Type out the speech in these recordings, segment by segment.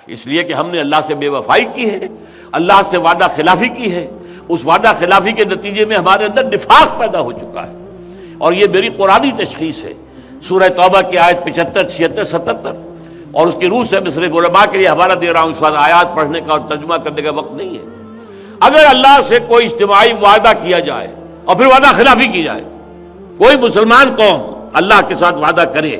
اس لیے کہ ہم نے اللہ سے بے وفائی کی ہے، اللہ سے وعدہ خلافی کی ہے، اس وعدہ خلافی کے نتیجے میں ہمارے اندر نفاق پیدا ہو چکا ہے، اور یہ میری قرآنی تشخیص ہے۔ سورہ توبہ کی آیت 75، 76، 77 اور اس کی روح سے میں صرف علماء کے لیے حوالہ دے رہا ہوں، اس وقت آیات پڑھنے کا اور ترجمہ کرنے کا وقت نہیں ہے۔ اگر اللہ سے کوئی اجتماعی وعدہ کیا جائے اور پھر وعدہ خلافی کی جائے، کوئی مسلمان قوم اللہ کے ساتھ وعدہ کرے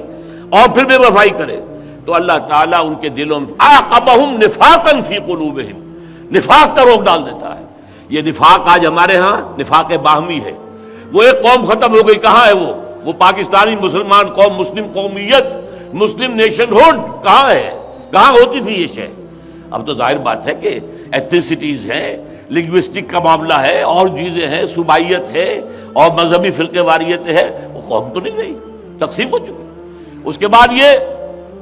اور پھر بے وفائی کرے، تو اللہ تعالیٰ ان کے دلوں میں اعقبہم نفاقا فی قلوبہم، نفاق کا روک ڈال دیتا ہے۔ یہ نفاق آج ہمارے ہاں نفاق باہمی ہے۔ وہ ایک قوم ختم ہو گئی، کہاں ہے وہ پاکستانی مسلمان قوم، مسلم قومیت، مسلم نیشن ہوڈ کہاں ہے؟ کہاں ہوتی تھی یہ شے؟ اب تو ظاہر بات ہے کہ ایتھنسٹیز ہیں، لنگوسٹک کا معاملہ ہے، اور چیزیں ہیں، صوبائیت ہے اور مذہبی فرقے واریت ہے، وہ قوم تو نہیں گئی، تقسیم ہو چکی۔ اس کے بعد یہ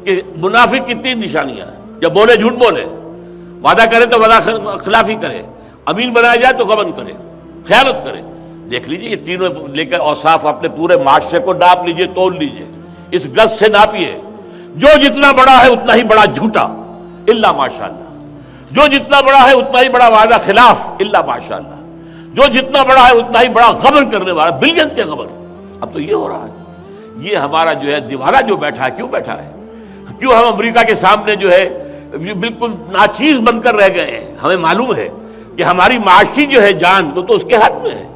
کہ منافق کی 3 نشانیاں ہیں، جب بولے جھوٹ بولے، وعدہ کرے تو وعدہ خلافی کرے، امین بنایا جائے تو غبن کرے، خیانت کرے۔ دیکھ لیجئے یہ تینوں لے کر اوصاف اپنے پورے معاشرے کو ناپ لیجئے، تول لیجئے، اس گز سے ناپیے۔ جو جتنا بڑا ہے اتنا ہی بڑا جھوٹا، الا ماشاءاللہ۔ جو جتنا بڑا ہے اتنا ہی بڑا وعدہ خلاف، الا ماشاءاللہ۔ جو جتنا بڑا ہے اتنا ہی بڑا غبن کرنے والا، بلینس کے غبن۔ اب تو یہ ہو رہا ہے، یہ ہمارا جو ہے دیوارہ جو بیٹھا ہے، کیوں بیٹھا ہے؟ کیوں ہم امریکہ کے سامنے جو ہے بالکل ناچیز بن کر رہ گئے ہیں؟ ہمیں معلوم ہے کہ ہماری معاشی جو ہے جان وہ تو اس کے ہاتھ میں ہے۔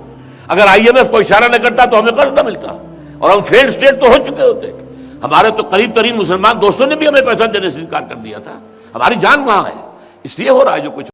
اگر IMF کو اشارہ نہ کرتا تو ہمیں قرض نہ ملتا، اور ہم فیلڈ اسٹیٹ تو ہو چکے ہوتے۔ ہمارے تو قریب ترین مسلمان دوستوں نے بھی ہمیں پیسہ دینے سے انکار کر دیا تھا۔ ہماری جان وہاں ہے، اس لیے ہو رہا ہے جو کچھ